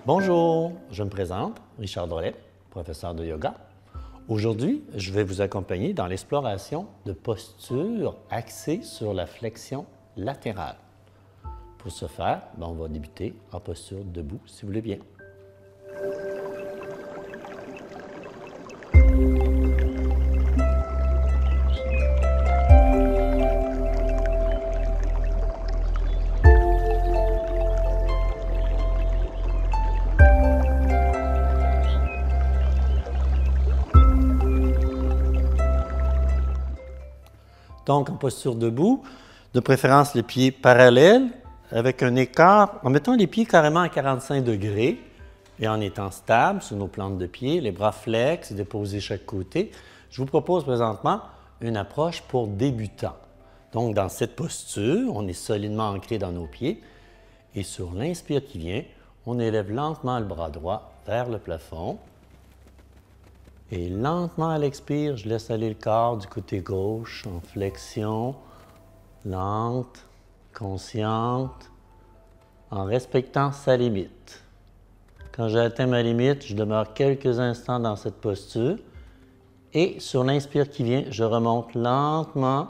Bonjour, je me présente, Richard Drolet, professeur de yoga. Aujourd'hui, je vais vous accompagner dans l'exploration de postures axées sur la flexion latérale. Pour ce faire, on va débuter en posture debout, si vous voulez bien. Donc, en posture debout, de préférence les pieds parallèles, avec un écart, en mettant les pieds carrément à 45 degrés et en étant stable sur nos plantes de pied, les bras flex, déposés chaque côté. Je vous propose présentement une approche pour débutants. Donc, dans cette posture, on est solidement ancré dans nos pieds et sur l'inspire qui vient, on élève lentement le bras droit vers le plafond. Et lentement à l'expire, je laisse aller le corps du côté gauche en flexion, lente, consciente, en respectant sa limite. Quand j'ai atteint ma limite, je demeure quelques instants dans cette posture et sur l'inspire qui vient, je remonte lentement,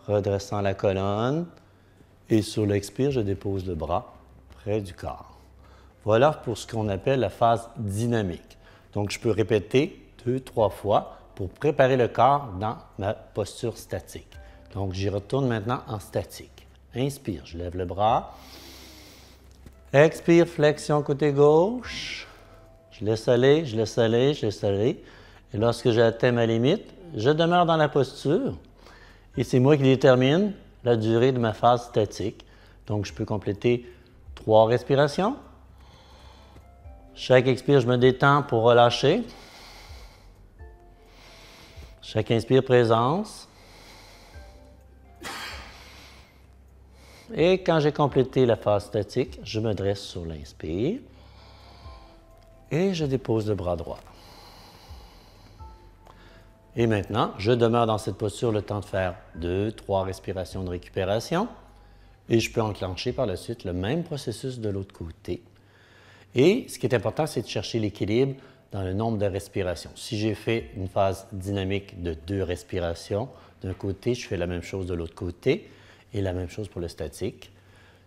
redressant la colonne et sur l'expire, je dépose le bras près du corps. Voilà pour ce qu'on appelle la phase dynamique. Donc, je peux répéter 2-3 fois pour préparer le corps dans ma posture statique. Donc, j'y retourne maintenant en statique. Inspire, je lève le bras. Expire, flexion côté gauche. Je laisse aller, je laisse aller, je laisse aller. Et lorsque j'ai atteint ma limite, je demeure dans la posture. Et c'est moi qui détermine la durée de ma phase statique. Donc, je peux compléter 3 respirations. Chaque expire, je me détends pour relâcher. Chaque inspire, présence. Et quand j'ai complété la phase statique, je me dresse sur l'inspire et je dépose le bras droit. Et maintenant, je demeure dans cette posture le temps de faire 2-3 respirations de récupération et je peux enclencher par la suite le même processus de l'autre côté. Et ce qui est important, c'est de chercher l'équilibre dans le nombre de respirations. Si j'ai fait une phase dynamique de 2 respirations d'un côté, je fais la même chose de l'autre côté et la même chose pour le statique.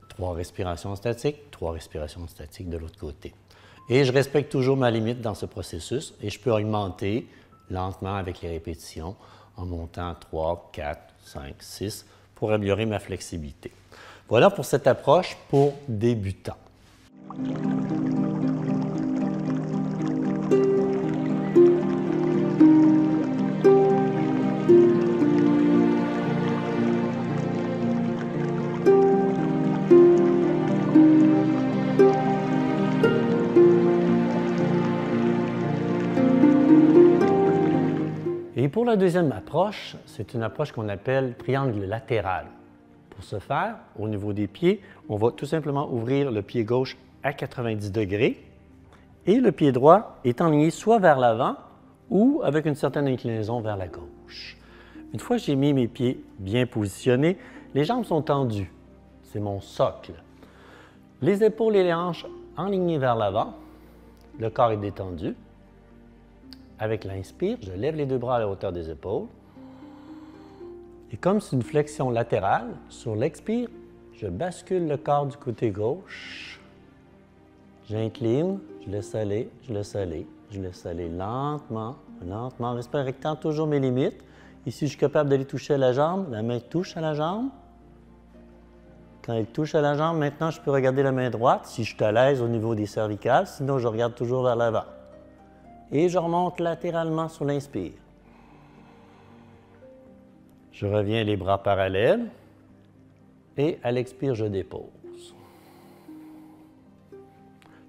3 respirations statiques, 3 respirations statiques de l'autre côté. Et je respecte toujours ma limite dans ce processus et je peux augmenter lentement avec les répétitions en montant à 3, 4, 5, 6 pour améliorer ma flexibilité. Voilà pour cette approche pour débutants. Et pour la deuxième approche, c'est une approche qu'on appelle triangle latéral. Pour ce faire, au niveau des pieds, on va tout simplement ouvrir le pied gauche à 90 degrés et le pied droit est enligné soit vers l'avant ou avec une certaine inclinaison vers la gauche. Une fois que j'ai mis mes pieds bien positionnés, les jambes sont tendues. C'est mon socle. Les épaules et les hanches enlignées vers l'avant. Le corps est détendu. Avec l'inspire, je lève les 2 bras à la hauteur des épaules. Et comme c'est une flexion latérale, sur l'expire, je bascule le corps du côté gauche. J'incline, je laisse aller, je laisse aller, je laisse aller lentement, lentement, respectant toujours mes limites. Ici, je suis capable d'aller toucher à la jambe, la main touche à la jambe. Quand elle touche à la jambe, maintenant, je peux regarder la main droite si je suis à l'aise au niveau des cervicales, sinon je regarde toujours vers l'avant. Et je remonte latéralement sur l'inspire. Je reviens les bras parallèles et à l'expire, je dépose.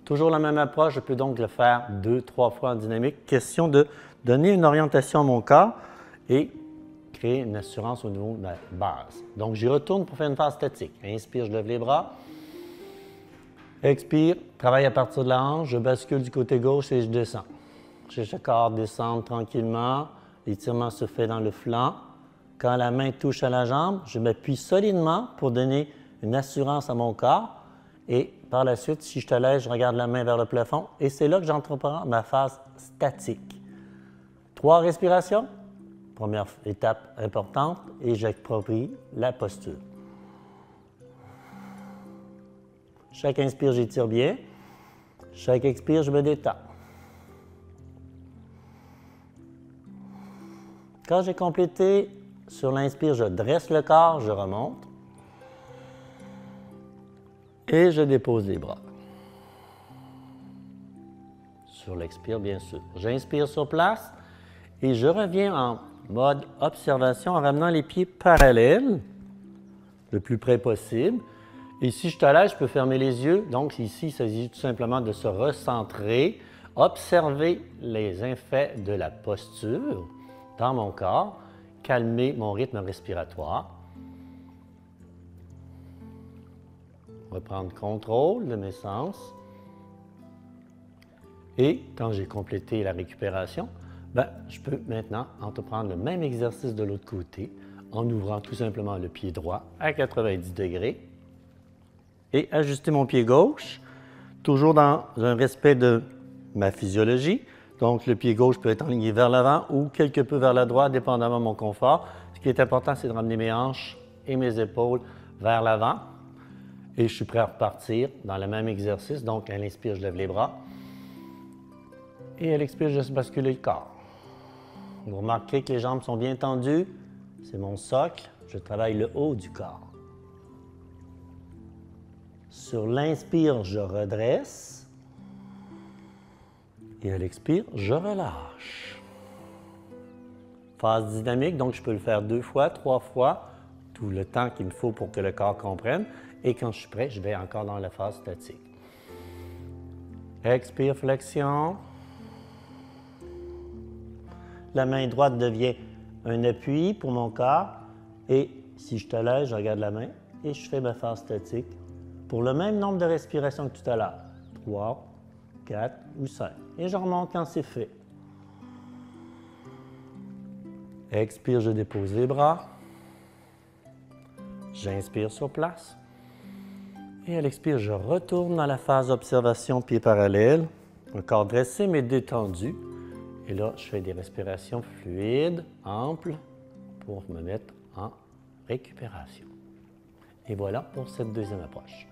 Toujours la même approche, je peux donc le faire 2-3 fois en dynamique. Question de donner une orientation à mon corps et créer une assurance au niveau de la base. Donc, j'y retourne pour faire une phase statique. Inspire, je lève les bras. Expire, travaille à partir de la hanche, je bascule du côté gauche et je descends. Je laisse le corps descendre tranquillement. L'étirement se fait dans le flanc. Quand la main touche à la jambe, je m'appuie solidement pour donner une assurance à mon corps et Par la suite, si je te laisse, je regarde la main vers le plafond et c'est là que j'entreprends ma phase statique. 3 respirations. Première étape importante et j'approprie la posture. Chaque inspire, j'étire bien. Chaque expire, je me détends. Quand j'ai complété, sur l'inspire, je dresse le corps, je remonte. Et je dépose les bras. Sur l'expire, bien sûr. J'inspire sur place et je reviens en mode observation en ramenant les pieds parallèles, le plus près possible. Et si je te laisse, je peux fermer les yeux. Donc ici, il s'agit tout simplement de se recentrer, observer les effets de la posture dans mon corps, calmer mon rythme respiratoire, reprendre contrôle de mes sens. Et quand j'ai complété la récupération, je peux maintenant entreprendre le même exercice de l'autre côté en ouvrant tout simplement le pied droit à 90 degrés et ajuster mon pied gauche, toujours dans un respect de ma physiologie. Donc, le pied gauche peut être aligné vers l'avant ou quelque peu vers la droite, dépendamment de mon confort. Ce qui est important, c'est de ramener mes hanches et mes épaules vers l'avant. Et je suis prêt à repartir dans le même exercice. Donc, à l'inspire, je lève les bras. Et à l'expire, je laisse basculer le corps. Vous remarquerez que les jambes sont bien tendues. C'est mon socle. Je travaille le haut du corps. Sur l'inspire, je redresse. Et à l'expire, je relâche. Phase dynamique, donc je peux le faire 2 fois, 3 fois, tout le temps qu'il me faut pour que le corps comprenne. Et quand je suis prêt, je vais encore dans la phase statique. Expire, flexion. La main droite devient un appui pour mon corps. Et si je te laisse, je regarde la main et je fais ma phase statique pour le même nombre de respirations que tout à l'heure. 3, 4 ou 5. Et je remonte quand c'est fait. Expire, je dépose les bras. J'inspire sur place. Et à l'expire, je retourne dans la phase observation pieds parallèles. Un corps dressé mais détendu. Et là, je fais des respirations fluides, amples, pour me mettre en récupération. Et voilà pour cette deuxième approche.